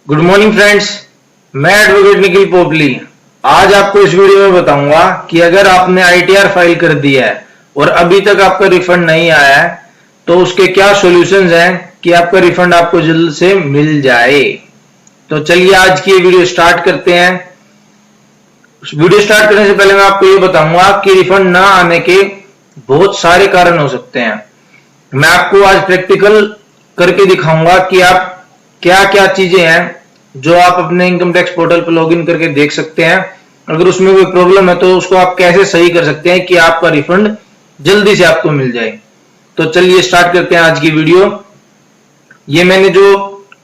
Good morning friends, मैं advocate Nikhil Popli. आज आपको इस वीडियो में बताऊंगा कि अगर आपने आईटीआर फाइल कर दिया है और अभी तक आपका रिफंड नहीं आया है तो उसके क्या सॉल्यूशंस हैं कि आपका रिफंड आपको जल्द से मिल जाए। तो चलिए आज की ये वीडियो स्टार्ट करते हैं। वीडियो स्टार्ट करने से पहले मैं आपको ये बताऊंगा कि रिफंड ना आने के बहुत सारे कारण हो सकते हैं। मैं आपको आज प्रैक्टिकल करके दिखाऊंगा कि आप क्या क्या चीजें हैं जो आप अपने इनकम टैक्स पोर्टल पर लॉगिन करके देख सकते हैं। अगर उसमें कोई प्रॉब्लम है तो उसको आप कैसे सही कर सकते हैं कि आपका रिफंड जल्दी से आपको मिल जाए। तो चलिए स्टार्ट करते हैं आज की वीडियो। ये मैंने जो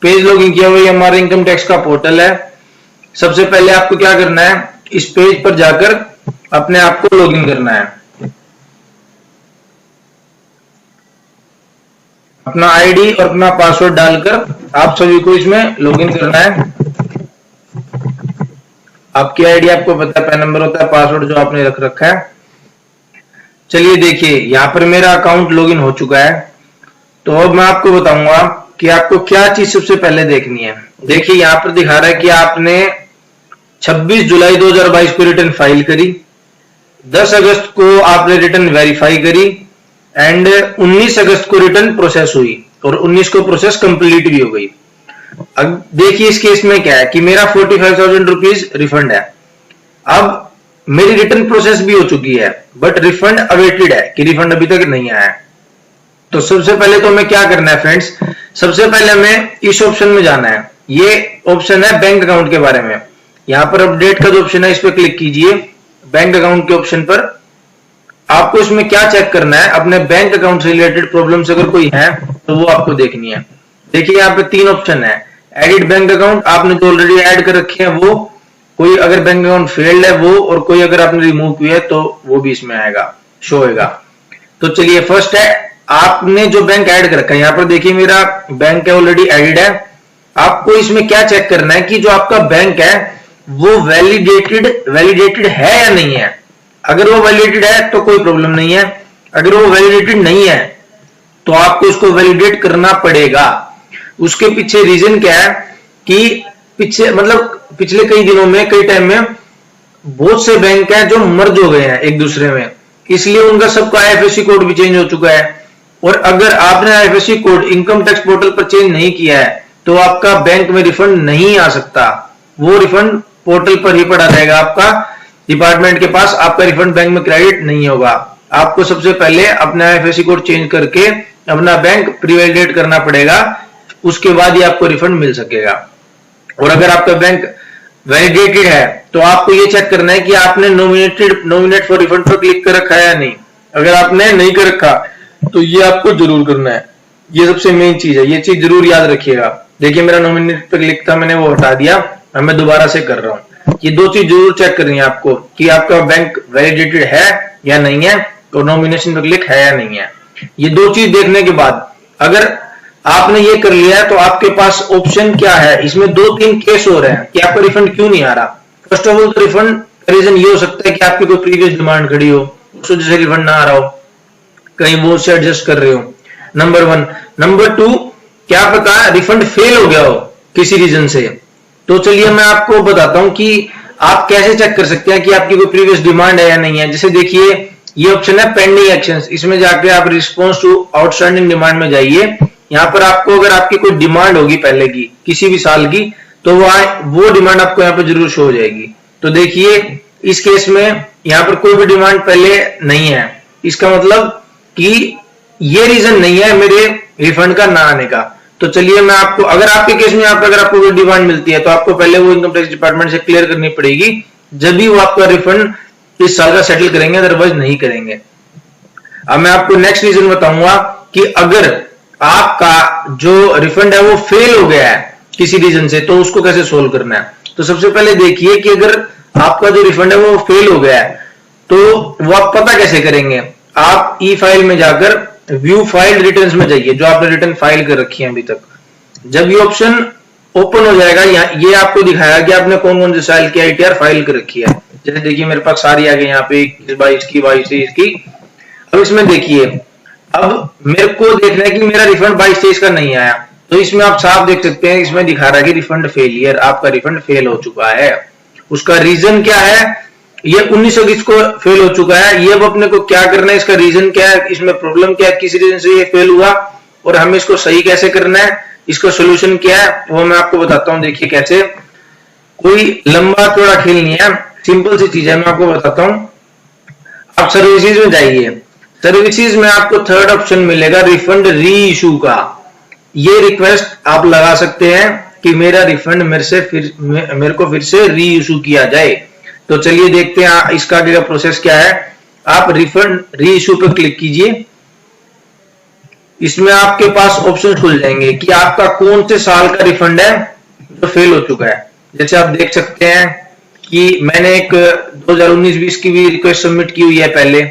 पेज लॉगिन किया हुआ है हमारे इनकम टैक्स का पोर्टल है। सबसे पहले आपको क्या करना है, इस पेज पर जाकर अपने आप को लॉगिन करना है। अपना आईडी और अपना पासवर्ड डालकर आप सभी को इसमें लॉगिन करना है। आपकी आईडी आपको पता है, पैन नंबर होता है, पासवर्ड जो आपने रख रखा है। चलिए देखिए यहाँ पर मेरा अकाउंट लॉगिन हो चुका है। तो अब मैं आपको बताऊंगा कि आपको क्या चीज सबसे पहले देखनी है। देखिए यहाँ पर दिखा रहा है कि आपने 26 जुलाई 2022 को रिटर्न फाइल करी, 10 अगस्त को आपने रिटर्न वेरीफाई करी एंड 19 अगस्त को रिटर्न प्रोसेस हुई और 19 को प्रोसेस कंप्लीट भी हो गई। अब देखिए इस केस में क्या है कि मेरा 45,000 रुपीज रिफंड है। अब मेरी रिटर्न प्रोसेस भी हो चुकी है बट रिफंड अवेटेड है कि रिफंड अभी तक नहीं आया है। तो सबसे पहले तो हमें क्या करना है फ्रेंड्स, सबसे पहले हमें इस ऑप्शन में जाना है। ये ऑप्शन है बैंक अकाउंट के बारे में। यहाँ पर अपडेट का जो ऑप्शन है इस पर क्लिक कीजिए। बैंक अकाउंट के ऑप्शन पर आपको इसमें क्या चेक करना है, अपने बैंक अकाउंट से रिलेटेड प्रॉब्लम्स अगर कोई है तो वो आपको देखनी है। देखिए यहाँ पे 3 ऑप्शन है। एडिट बैंक अकाउंट, आपने जो ऑलरेडी ऐड कर रखे हैं वो, कोई अगर बैंक अकाउंट फेल्ड है वो, और कोई अगर आपने रिमूव किया है तो वो भी इसमें आएगा, शो होगा। तो चलिए फर्स्ट है, आपने जो बैंक ऐड कर रखा है। यहाँ पर देखिए मेरा बैंक है ऑलरेडी एडिड है। आपको इसमें क्या चेक करना है कि जो आपका बैंक है वो वैलिडेटेड है या नहीं है। अगर वो वैलिडेटेड है तो कोई प्रॉब्लम नहीं है, अगर वो वैलिडेटेड नहीं है तो आपको उसको वैलिडेट करना पड़ेगा। उसके पीछे रीजन क्या है कि पिछले कई दिनों में, कई टाइम में बहुत से बैंक हैं जो मर्ज हो गए हैं एक दूसरे में, इसलिए उनका सबका आईएफएससी कोड भी चेंज हो चुका है। और अगर आपने IFSC code income tax portal पर चेंज नहीं किया है तो आपका बैंक में रिफंड नहीं आ सकता। वो रिफंड पोर्टल पर ही पड़ा रहेगा, आपका डिपार्टमेंट के पास। आपका रिफंड बैंक में क्रेडिट नहीं होगा। आपको सबसे पहले अपना आईएफएससी कोड चेंज करके अपना बैंक प्रीवैलिडेट करना पड़ेगा, उसके बाद ही आपको रिफंड मिल सकेगा। और अगर आपका बैंक वैलिडेटेड है तो आपको ये चेक करना है कि आपने नॉमिनेट फॉर रिफंड पर क्लिक कर रखा है या नहीं। अगर आपने नहीं कर रखा तो ये आपको जरूर करना है। ये सबसे मेन चीज है, ये चीज जरूर याद रखिएगा। देखिए मेरा नॉमिनेट पर क्लिक था, मैंने वो हटा दिया, अब मैं दोबारा से कर रहा हूँ। ये 2 चीज जरूर चेक करनी है आपको कि आपका बैंक वैलिडेटेड है या नहीं है और नॉमिनेशन पर क्लिक है या नहीं है। ये 2 चीज देखने के बाद अगर आपने ये कर लिया है तो आपके पास ऑप्शन क्या है, इसमें 2-3 केस हो रहे हैं कि आपका रिफंड क्यों नहीं आ रहा। फर्स्ट ऑफ ऑल तो रिफंड का रीजन ये हो सकता है कि आपकी कोई प्रीवियस डिमांड खड़ी हो, उस वजह से रिफंड ना आ रहा हो, कहीं वो से एडजस्ट कर रहे हो, नंबर 1। नंबर 2, क्या पता रिफंड फेल हो गया हो किसी रीजन से। तो चलिए मैं आपको बताता हूं कि आप कैसे चेक कर सकते हैं कि आपकी कोई प्रीवियस डिमांड है या नहीं है। जैसे देखिए ये ऑप्शन है पेंडिंग एक्शंस, इसमें जाके आप रिस्पॉन्स टू आउटस्टैंडिंग डिमांड में जाइए। यहाँ पर आपको अगर आपकी कोई डिमांड होगी पहले की किसी भी साल की तो वो डिमांड आपको यहाँ पर जरूर शो हो जाएगी। तो देखिए इस केस में यहाँ पर कोई भी डिमांड पहले नहीं है, इसका मतलब कि ये रीजन नहीं है मेरे रिफंड का ना आने का। तो चलिए मैं आपको, अगर आपके केस में यहाँ पर अगर आपको कोई डिमांड मिलती है तो आपको पहले वो इनकम टैक्स डिपार्टमेंट से क्लियर करनी पड़ेगी, जब भी वो आपका रिफंड इस साल का सेटल करेंगे, अदरवाइज नहीं करेंगे। अब मैं आपको नेक्स्ट रीजन बताऊंगा कि अगर आपका जो रिफंड है वो फेल हो गया है किसी रीजन से तो उसको कैसे सोल्व करना है। तो सबसे पहले देखिए कि अगर आपका जो रिफंड है वो फेल हो गया है तो वो आप पता कैसे करेंगे। आप ई फाइल में जाकर व्यू फाइल रिटर्न्स में जाइए, जो आपने रिटर्न फाइल कर रखी है अभी तक। जब ये ऑप्शन ओपन हो जाएगा, ये आपको दिखाया कि आपने कौन कौन से साल की आईटीआर फाइल कर रखी है। जैसे देखिए मेरे पास सारी आ गई यहाँ पे 21, 22 की, 22, 23 की। अब इसमें देखिए, अब मेरे को देखना है कि मेरा रिफंड 22-23 का नहीं आया, तो इसमें आप साफ देख सकते हैं, इसमें दिखा रहा है कि रिफंड फेलियर, आपका रिफंड फेल हो चुका है। उसका रीजन क्या है, ये 19 अगस्त को फेल हो चुका है। ये अब अपने को क्या करना है, इसका रीजन क्या है, इसमें प्रॉब्लम क्या है, किस रीजन से ये फेल हुआ और हमें इसको सही कैसे करना है, इसका सोल्यूशन क्या है, वो मैं आपको बताता हूं। देखिए कैसे, कोई लंबा चौड़ा खेल नहीं है, सिंपल सी चीज है, मैं आपको बताता हूं। आप सर्विसेज में जाइए, सर्विसेज में आपको थर्ड ऑप्शन मिलेगा रिफंड री इशू का। ये रिक्वेस्ट आप लगा सकते हैं कि मेरा रिफंड मेरे को फिर से री इशू किया जाए। तो चलिए देखते हैं इसका आगे का प्रोसेस क्या है। आप रिफंड री इशू पर क्लिक कीजिए। इसमें आपके पास ऑप्शन खुल जाएंगे कि आपका कौन से साल का रिफंड है जो फेल हो चुका है। जैसे आप देख सकते हैं कि मैंने एक 2019-20 की भी रिक्वेस्ट सबमिट की हुई है, पहले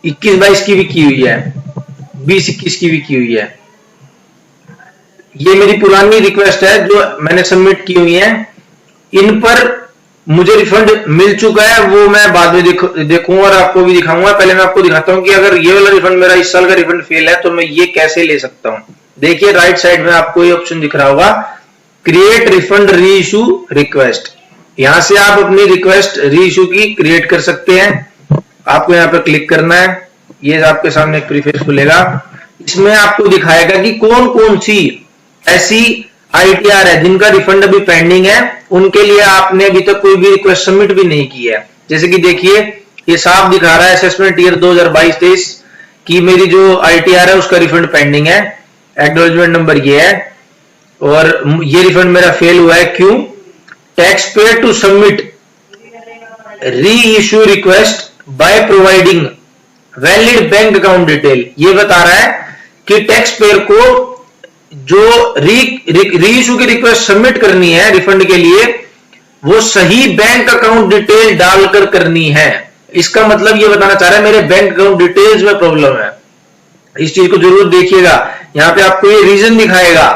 21-22 की भी की हुई है, 20-21 की भी की हुई है। ये मेरी पुरानी रिक्वेस्ट है जो मैंने सबमिट की हुई है। इन पर मुझे रिफंड मिल चुका है, वो मैं बाद में देखूंगा और आपको भी दिखाऊंगा। पहले मैं आपको दिखाता हूं कि अगर ये वाला रिफंड, मेरा इस साल का रिफंड फेल है, तो मैं ये कैसे ले सकता हूं। देखिए राइट साइड में आपको ये ऑप्शन दिख रहा होगा, क्रिएट रिफंड री इशू रिक्वेस्ट। यहां से आप अपनी रिक्वेस्ट री इशू की क्रिएट कर सकते हैं। आपको यहां पर क्लिक करना है, ये आपके सामने एक प्रीफेस खुलेगा। इसमें आपको दिखाएगा कि कौन कौन सी ऐसी आईटीआर है जिनका रिफंड अभी पेंडिंग है, उनके लिए आपने अभी तक कोई भी रिक्वेस्ट सबमिट भी नहीं की है। जैसे कि देखिए ये साफ दिखा रहा है असेसमेंट ईयर 2022-23 की मेरी जो आईटीआर है उसका रिफंड पेंडिंग है। एक्नॉलेजमेंट नंबर ये है और ये रिफंड मेरा फेल हुआ है। क्यों? टैक्स पेयर टू सबमिट री issue request by providing valid bank account detail. ये बता रहा है कि टैक्स पेयर को जो री इशू की रिक्वेस्ट सबमिट करनी है रिफंड के लिए, वो सही बैंक अकाउंट डिटेल डालकर करनी है। इसका मतलब ये बताना चाह रहा है मेरे बैंक अकाउंट डिटेल्स में प्रॉब्लम है। इस चीज को जरूर देखिएगा। यहां पे आपको ये रीजन दिखाएगा,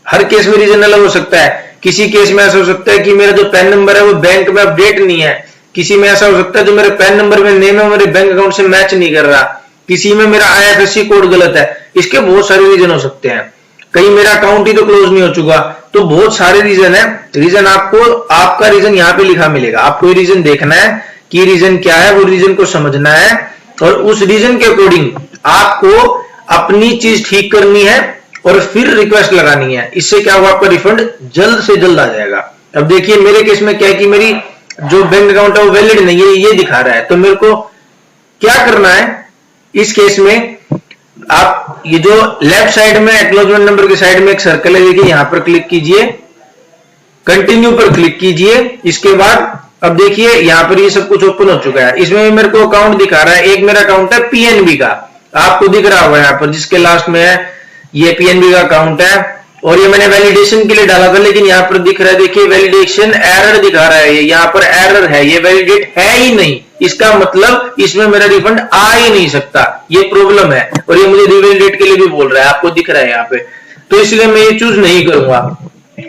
हर केस में रीजन अलग हो सकता है। किसी केस में ऐसा हो सकता है कि मेरा जो पैन नंबर है वो बैंक में अपडेट नहीं है, किसी में ऐसा हो सकता है जो मेरे पैन नंबर में नेम है मेरे बैंक अकाउंट से मैच नहीं कर रहा, किसी में मेरा आईएफएससी कोड गलत है। इसके बहुत सारे रीजन हो सकते हैं। कहीं मेरा अकाउंट ही तो क्लोज नहीं हो चुका, तो बहुत सारे रीजन है। रीजन आपको आपका रीजन यहाँ पे लिखा मिलेगा। आपको ये रीजन देखना है कि रीजन क्या है, वो रीजन को समझना है और उस रीजन के अकॉर्डिंग आपको अपनी चीज ठीक करनी है और फिर रिक्वेस्ट लगानी है। इससे क्या होगा, आपका रिफंड जल्द से जल्द आ जाएगा। अब देखिए मेरे केस में क्या है कि मेरी जो बैंक अकाउंट है वो वैलिड नहीं है, ये दिखा रहा है। तो मेरे को क्या करना है इस केस में, आप ये जो लेफ्ट साइड में एक्नॉलेजमेंट नंबर के साइड में एक सर्कल है, देखिए यहां पर क्लिक कीजिए, कंटिन्यू पर क्लिक कीजिए। इसके बाद अब देखिए यहां पर ये सब कुछ ओपन हो चुका है। इसमें मेरे को अकाउंट दिखा रहा है, एक मेरा अकाउंट है पीएनबी का, आपको दिख रहा होगा यहां पर, जिसके लास्ट में है ये पीएनबी का अकाउंट है और ये मैंने वैलिडेशन के लिए डाला था, लेकिन यहां पर दिख रहा है, देखिए वैलिडेशन एरर दिखा रहा है। यहाँ पर एरर है, ये वैलिडेट है ही नहीं। इसका मतलब इसमें मेरा रिफंड आ ही नहीं सकता, ये प्रॉब्लम है। और ये मुझे रिवैलिडेट के लिए भी बोल रहा है, आपको दिख रहा है यहाँ पे, तो इसलिए मैं ये चूज नहीं करूंगा।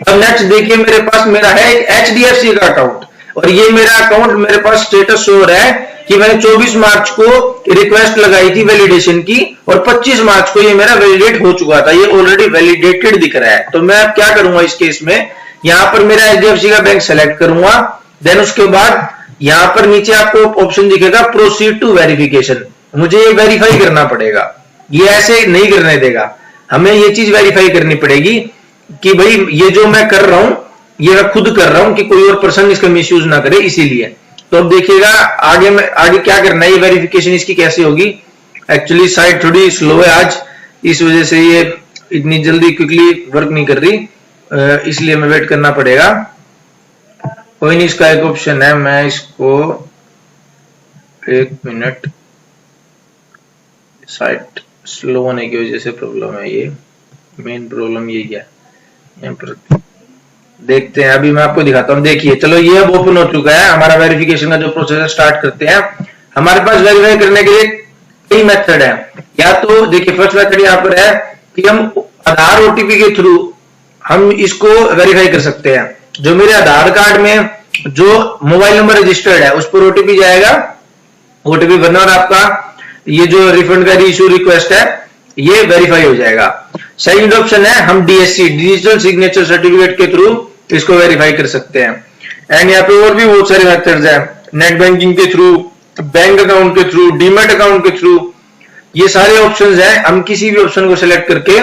अब नेक्स्ट देखिए मेरे पास मेरा है एक एचडीएफसी का अकाउंट और ये मेरा अकाउंट मेरे पास स्टेटस शो हो रहा है कि मैंने 24 मार्च को रिक्वेस्ट लगाई थी वैलिडेशन की और 25 मार्च को ये मेरा वैलिडेट हो चुका था। ये ऑलरेडी वैलिडेटेड दिख रहा है। तो मैं अब क्या करूंगा इस केस में, यहां पर मेरा एचडीएफसी का बैंक सेलेक्ट करूंगा। देन उसके बाद यहां पर नीचे आपको ऑप्शन दिखेगा प्रोसीड टू वेरिफिकेशन। मुझे ये वेरीफाई करना पड़ेगा, ये ऐसे नहीं करने देगा, हमें ये चीज वेरीफाई करनी पड़ेगी कि भाई ये जो मैं कर रहा हूं ये मैं खुद कर रहा हूं कि कोई और पर्सन इसका मिसयूज ना करे, इसीलिए। तो अब देखिएगा आगे क्या करना है, ये वेरिफिकेशन इसकी कैसे होगी। एक्चुअली साइट थोड़ी स्लो है आज, इस वजह से ये इतनी जल्दी क्विकली वर्क नहीं कर रही, इसलिए मैं वेट करना पड़ेगा। कोई नहीं, इसका एक ऑप्शन है, मैं इसको 1 मिनट, साइट स्लो होने की वजह से प्रॉब्लम है, ये मेन प्रॉब्लम यही है। यहाँ पर देखते हैं, अभी मैं आपको दिखाता हूँ। देखिए चलो ये अब ओपन हो चुका है, हमारा वेरिफिकेशन का जो प्रोसेस है स्टार्ट करते हैं। हमारे पास वेरीफाई करने के लिए कई मेथड है। या तो देखिए फर्स्ट मेथड यहाँ पर है कि हम आधार ओटीपी के थ्रू हम इसको वेरीफाई कर सकते हैं। जो मेरे आधार कार्ड में जो मोबाइल नंबर रजिस्टर्ड है उस पर ओटीपी जाएगा, ओटीपी भरना और आपका ये जो रिफंड का इशू रिक्वेस्ट है ये वेरीफाई हो जाएगा। सेकंड ऑप्शन है हम DSC डिजिटल सिग्नेचर सर्टिफिकेट के थ्रू इसको वेरीफाई कर सकते हैं। एंड यहाँ पे और भी बहुत सारे मेथड्स हैं, नेट बैंकिंग के थ्रू, बैंक अकाउंट के थ्रू, डीमैट अकाउंट के थ्रू, ये सारे ऑप्शंस हैं। हम किसी भी ऑप्शन को सिलेक्ट करके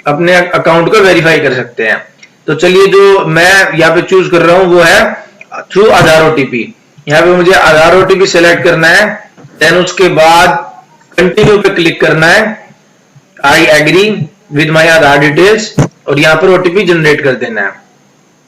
अपने अकाउंट को वेरीफाई कर सकते हैं। तो चलिए जो मैं यहाँ पे चूज कर रहा हूं वो है थ्रू आधार OTP। यहाँ पे मुझे आधार OTP सिलेक्ट करना है, देन उसके बाद कंटिन्यू पे क्लिक करना है, I agree with my Aadhaar details, और यहाँ पर OTP जनरेट कर देना है।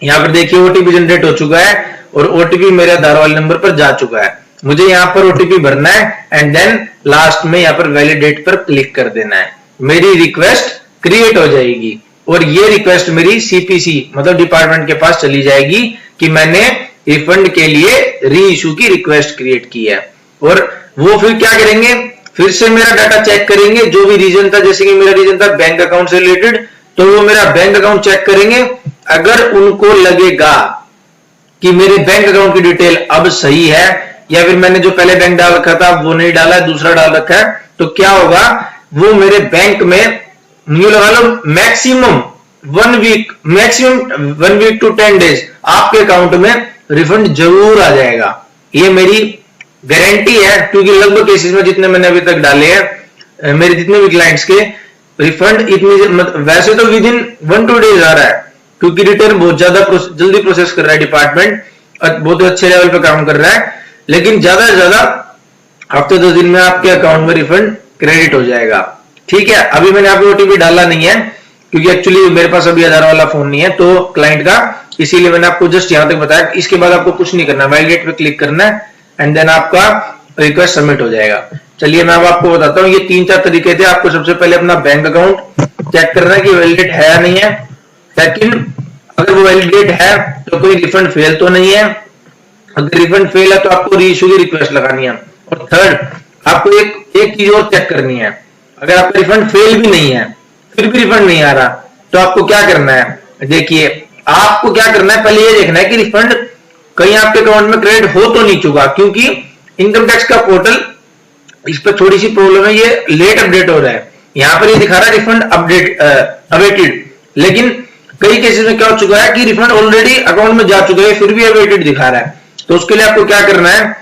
यहाँ पर देखिए OTP जनरेट हो चुका है और OTP मेरे आधार वाले नंबर पर जा चुका है। मुझे यहाँ पर OTP भरना है एंड देन लास्ट में यहाँ पर वैलिडेट पर क्लिक कर देना है। मेरी रिक्वेस्ट क्रिएट हो जाएगी और ये रिक्वेस्ट मेरी CPC मतलब डिपार्टमेंट के पास चली जाएगी कि मैंने रिफंड के लिए री इशू की रिक्वेस्ट क्रिएट की है। और वो फिर क्या करेंगे, फिर से मेरा डाटा चेक करेंगे, जो भी रीजन था, जैसे कि मेरा रीजन था बैंक अकाउंट से रिलेटेड, तो वो मेरा बैंक अकाउंट चेक करेंगे। अगर उनको लगेगा कि मेरे बैंक अकाउंट की डिटेल अब सही है या फिर मैंने जो पहले बैंक डाल रखा था वो नहीं डाला है, दूसरा डाल रखा है, तो क्या होगा, वो मेरे बैंक में न्यू लगा लो मैक्सिमम 1 वीक टू 10 डेज आपके अकाउंट में रिफंड जरूर आ जाएगा। ये मेरी गारंटी है, क्योंकि लगभग केसेस में जितने मैंने अभी तक डाले हैं मेरे जितने भी क्लाइंट्स के, रिफंड इतनी वैसे तो विद इन 1-2 डेज आ रहा है, क्योंकि रिटर्न बहुत ज्यादा जल्दी प्रोसेस कर रहा है डिपार्टमेंट, बहुत अच्छे लेवल पे काम कर रहा है, लेकिन ज्यादा से ज्यादा हफ्ते 2 दिन में आपके अकाउंट में रिफंड क्रेडिट हो जाएगा। ठीक है, अभी मैंने आपको OTP डाला नहीं है क्योंकि एक्चुअली मेरे पास अभी आधार वाला फोन नहीं है तो क्लाइंट का, इसीलिए मैंने आपको जस्ट यहां तक बताया। इसके बाद आपको कुछ नहीं करना, वैलिडेट पे क्लिक करना है एंड देन आपका रिक्वेस्ट सबमिट हो जाएगा। चलिए मैं अब आपको बताता हूँ, ये 3-4 तरीके थे। आपको सबसे पहले अपना बैंक अकाउंट चेक करना है कि वैलिडेट है या नहीं है। सेकंड, अगर वो वैलिडेट है तो कोई रिफंड फेल तो नहीं है, अगर रिफंड फेल है तो आपको री इशू की रिक्वेस्ट लगानी है। और थर्ड, आपको एक चीज और चेक करनी है, अगर आपका रिफंड फेल भी नहीं है फिर भी रिफंड नहीं आ रहा तो आपको क्या करना है। देखिए आपको क्या करना है, पहले ये देखना है कि रिफंड कहीं आपके अकाउंट में क्रेडिट हो तो नहीं चुका, क्योंकि इनकम टैक्स का पोर्टल इस पर थोड़ी सी प्रॉब्लम है, ये लेट अपडेट हो रहा है। यहां पर ये दिखा रहा है रिफंड अपडेट अवेटेड, लेकिन कई केसेस में क्या हो चुका है कि रिफंड ऑलरेडी अकाउंट में जा चुका है फिर भी अवेटेड दिखा रहा है। तो उसके लिए आपको क्या करना है,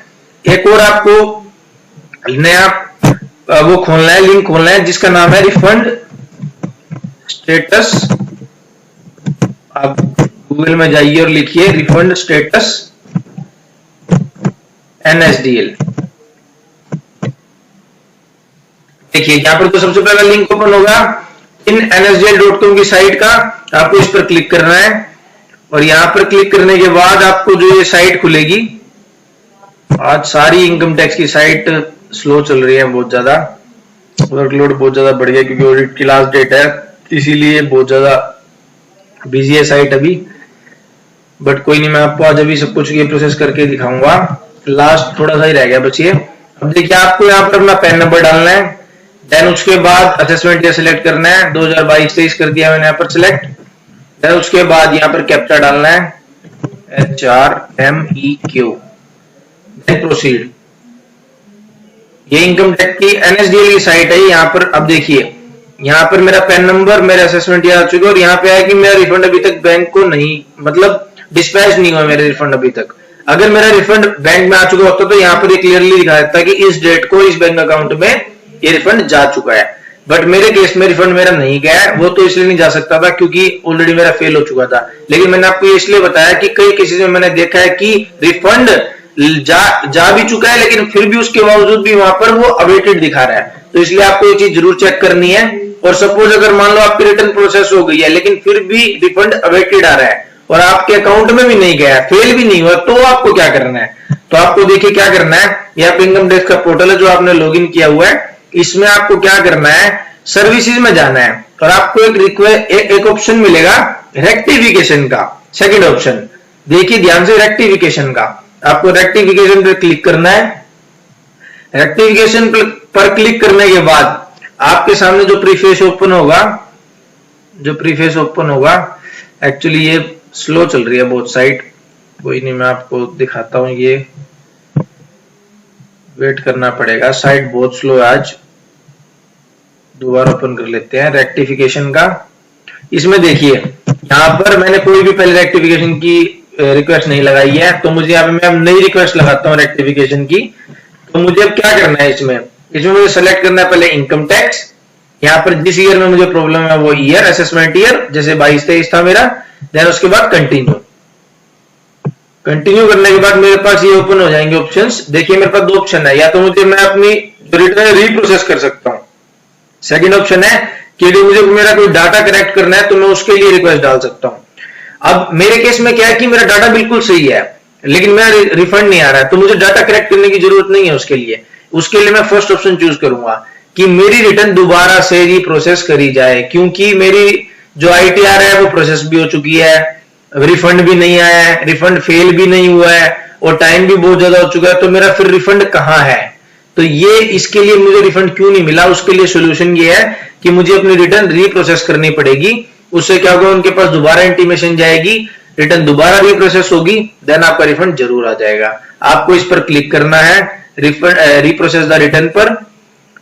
एक और आपको नया वो खोलना है, लिंक खोलना है जिसका नाम है रिफंड स्टेटस। आप गूगल में जाइए और लिखिए रिफंड स्टेटस NSDL। देखिए यहां पर तो सबसे पहला लिंक ओपन होगा इन nsdl.com की साइट का, आपको इस पर क्लिक करना है और यहां पर क्लिक करने के बाद आपको जो ये साइट खुलेगी, आज सारी इनकम टैक्स की साइट स्लो चल रही है, बहुत ज्यादा वर्कलोड बहुत ज्यादा बढ़ गया क्योंकि ऑडिट की लास्ट डेट है, इसीलिए बहुत ज्यादा बिजी है साइट अभी। बट कोई नहीं, मैं आपको आज अभी सब कुछ ये प्रोसेस करके दिखाऊंगा। लास्ट थोड़ा सा ही रह गया बचिए। अब देखिए आपको यहाँ पर अपना पैन नंबर डालना है, देन उसके बाद असेसमेंट ईयर सिलेक्ट करना है, 2022-23 कर दिया मैंने यहाँ पर सिलेक्ट। देन उसके बाद यहाँ पर कैप्चा डालना है HRMEQ, देन प्रोसीड। ये इनकम टैक्स की NSDL की साइट है। यहाँ पर अब देखिए यहाँ पर मेरा पैन नंबर, मेरा असेसमेंट ईयर आ चुका है और यहाँ पे है कि मेरा रिफंड अभी तक बैंक को नहीं, मतलब डिस्पैच नहीं हुआ मेरा रिफंड अभी तक। अगर मेरा रिफंड बैंक में आ चुका होता तो यहाँ पर ये क्लियरली दिखा देता कि इस डेट को इस बैंक अकाउंट में ये रिफंड जा चुका है। बट मेरे केस में रिफंड मेरा नहीं गया है, वो तो इसलिए नहीं जा सकता था क्योंकि ऑलरेडी मेरा फेल हो चुका था। लेकिन मैंने आपको ये इसलिए बताया कि कई केसेस में मैंने देखा है कि रिफंड जा भी चुका है लेकिन फिर भी उसके बावजूद भी वहां पर वो अवेटेड दिखा रहा है। तो इसलिए आपको ये चीज जरूर चेक करनी है। और सपोज अगर मान लो आपकी रिटर्न प्रोसेस हो गई है लेकिन फिर भी रिफंड अवेटेड आ रहा है और आपके अकाउंट में भी नहीं गया, फेल भी नहीं हुआ, तो आपको क्या करना है। तो आपको देखिए क्या करना है, यहाँ पे इनकम टैक्स का पोर्टल है जो आपने लॉगिन किया हुआ है, इसमें आपको क्या करना है, सर्विसेज में जाना है और आपको एक ऑप्शन मिलेगा रेक्टिफिकेशन का, सेकंड ऑप्शन। देखिए ध्यान से, रेक्टिफिकेशन का आपको रेक्टिफिकेशन पर क्लिक करना है। रेक्टिफिकेशन पर क्लिक करने के बाद आपके सामने जो प्रीफेस ओपन होगा, एक्चुअली ये स्लो चल रही है बहुत साइट, कोई नहीं मैं आपको दिखाता हूं, ये वेट करना पड़ेगा, साइट बहुत स्लो है आज। दोबारा ओपन कर लेते हैं रेक्टिफिकेशन का। इसमें देखिए यहाँ पर मैंने कोई भी पहले रेक्टिफिकेशन की रिक्वेस्ट नहीं लगाई है, तो मुझे यहाँ पे मैं अब नई रिक्वेस्ट लगाता हूँ रेक्टिफिकेशन की। तो मुझे अब क्या करना है, इसमें मुझे सेलेक्ट करना है पहले इनकम टैक्स। यहाँ पर जिस ईयर में मुझे प्रॉब्लम है वो ईयर, असेसमेंट ईयर, जैसे 22-23 था मेरा। देन उसके बाद कंटिन्यू करने के बाद मेरे पास ये ओपन हो जाएंगे ऑप्शंस। देखिए मेरे पास दो ऑप्शन है, या तो मुझे मैं अपनी रिटर्न रीप्रोसेस कर सकता हूँ। सेकंड ऑप्शन है कि मुझे मेरा कोई डाटा करेक्ट करना है तो मैं उसके लिए रिक्वेस्ट डाल सकता हूँ। अब मेरे केस में क्या है कि मेरा डाटा बिल्कुल सही है लेकिन मेरा रिफंड नहीं आ रहा है, तो मुझे डाटा करेक्ट करने की जरूरत नहीं है। उसके लिए मैं फर्स्ट ऑप्शन चूज करूंगा कि मेरी रिटर्न दोबारा से रीप्रोसेस करी जाए, क्योंकि मेरी जो ITR है वो प्रोसेस भी हो चुकी है, रिफंड भी नहीं आया है, रिफंड फेल भी नहीं हुआ है और टाइम भी बहुत ज्यादा हो चुका है। तो मेरा फिर रिफंड कहां है? तो ये इसके लिए मुझे रिफंड क्यों नहीं मिला, उसके लिए सोल्यूशन ये है कि मुझे अपनी रिटर्न रीप्रोसेस करनी पड़ेगी। उससे क्या होगा, उनके पास दोबारा इंटीमेशन जाएगी, रिटर्न दोबारा रीप्रोसेस होगी, देन आपका रिफंड जरूर आ जाएगा। आपको इस पर क्लिक करना है रीप्रोसेस द रिटर्न पर,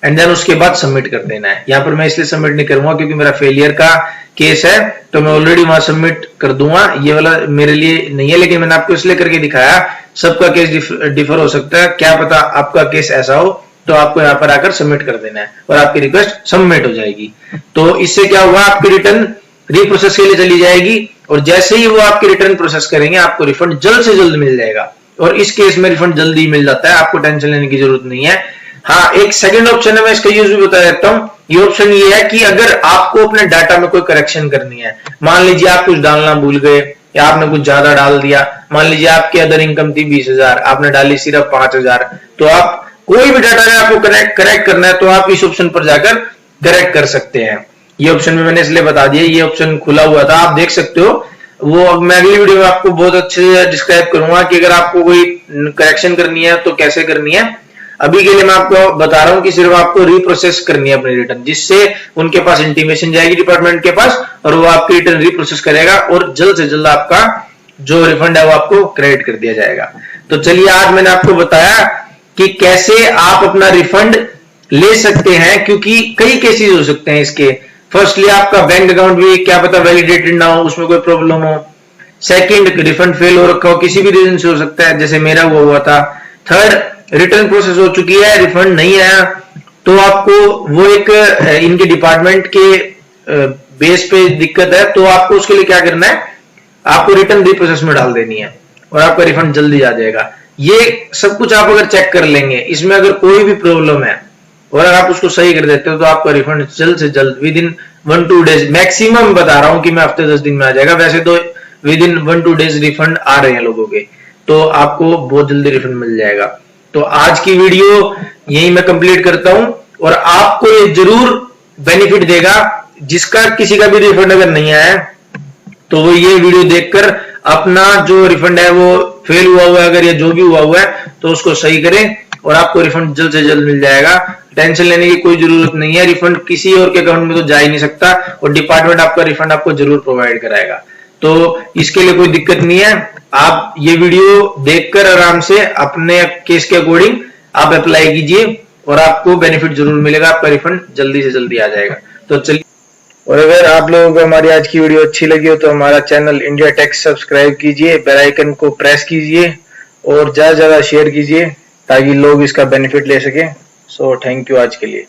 एंड देन उसके बाद सबमिट कर देना है। यहाँ पर मैं इसलिए सबमिट नहीं करूंगा क्योंकि मेरा फेलियर का केस है, तो मैं ऑलरेडी वहां सबमिट कर दूंगा। ये वाला मेरे लिए नहीं है, लेकिन मैंने आपको इसलिए करके दिखाया। सबका केस डिफर हो सकता है, क्या पता आपका केस ऐसा हो, तो आपको यहाँ पर आकर सबमिट कर देना है और आपकी रिक्वेस्ट सबमिट हो जाएगी। तो इससे क्या हुआ, आपकी रिटर्न रीप्रोसेस के लिए चली जाएगी और जैसे ही वो आपकी रिटर्न प्रोसेस करेंगे आपको रिफंड जल्द से जल्द मिल जाएगा। और इस केस में रिफंड जल्दी मिल जाता है, आपको टेंशन लेने की जरूरत नहीं है। हाँ, एक सेकंड ऑप्शन है, मैं इसका यूज भी बता देता हूँ। ये ऑप्शन ये है कि अगर आपको अपने डाटा में कोई करेक्शन करनी है, मान लीजिए आप कुछ डालना भूल गए या आपने कुछ ज्यादा डाल दिया, मान लीजिए आपकी अदर इनकम थी 20,000, आपने डाली सिर्फ 5,000, तो आप कोई भी डाटा अगर आपको करेक्ट करना है तो आप इस ऑप्शन पर जाकर करेक्ट कर सकते हैं। ये ऑप्शन में मैंने इसलिए बता दिया, ये ऑप्शन खुला हुआ था, आप देख सकते हो। वो अब मैं अगली वीडियो में आपको बहुत अच्छे से डिस्क्राइब करूंगा कि अगर आपको कोई करेक्शन करनी है तो कैसे करनी है। अभी के लिए मैं आपको बता रहा हूं कि सिर्फ आपको रीप्रोसेस करनी है अपनी रिटर्न, जिससे उनके पास इंटीमेशन जाएगी डिपार्टमेंट के पास और वो आपकी रिटर्न रीप्रोसेस करेगा और जल्द से जल्द आपका जो रिफंड है वो आपको क्रेडिट कर दिया जाएगा। तो चलिए, आज मैंने आपको बताया कि कैसे आप अपना रिफंड ले सकते हैं, क्योंकि कई केसेस हो सकते हैं इसके। फर्स्टली, आपका बैंक अकाउंट भी क्या पता वैलिडेटेड ना हो, उसमें कोई प्रॉब्लम हो। सेकंड, रिफंड फेल हो रखा हो, किसी भी रीजन से हो सकता है, जैसे मेरा वो हुआ था। थर्ड, रिटर्न प्रोसेस हो चुकी है, रिफंड नहीं आया, तो आपको वो एक इनके डिपार्टमेंट के बेस पे दिक्कत है, तो आपको उसके लिए क्या करना है, आपको रिटर्न रीप्रोसेस में डाल देनी है और आपका रिफंड जल्दी आ जाएगा। ये सब कुछ आप अगर चेक कर लेंगे, इसमें अगर कोई भी प्रॉब्लम है और अगर आप उसको सही कर देते हो तो आपका रिफंड जल्द से जल्द विद इन 1-2 डेज, मैक्सिमम बता रहा हूं कि मैं हफ्ते 10 दिन में आ जाएगा। वैसे तो विद इन 1-2 डेज रिफंड आ रहे हैं लोगों के, तो आपको बहुत जल्दी रिफंड मिल जाएगा। तो आज की वीडियो यही मैं कंप्लीट करता हूं और आपको ये जरूर बेनिफिट देगा। जिसका किसी का भी रिफंड अगर नहीं आया तो वो ये वीडियो देखकर अपना जो रिफंड है वो फेल हुआ है अगर, या जो भी हुआ है, तो उसको सही करें और आपको रिफंड जल्द से जल्द मिल जाएगा। टेंशन लेने की कोई जरूरत नहीं है, रिफंड किसी और के अकाउंट में तो जा ही नहीं सकता और डिपार्टमेंट आपका रिफंड आपको जरूर प्रोवाइड कराएगा। तो इसके लिए कोई दिक्कत नहीं है। आप ये वीडियो देखकर आराम से अपने केस के अकॉर्डिंग आप अप्लाई कीजिए और आपको बेनिफिट जरूर मिलेगा, आपका रिफंड जल्दी से जल्दी आ जाएगा। तो चलिए, और अगर आप लोगों को हमारी आज की वीडियो अच्छी लगी हो तो हमारा चैनल इंडिया टैक्स सब्सक्राइब कीजिए, बेल आइकन को प्रेस कीजिए और ज्यादा से ज्यादा शेयर कीजिए ताकि लोग इसका बेनिफिट ले सके। सो थैंक यू आज के लिए।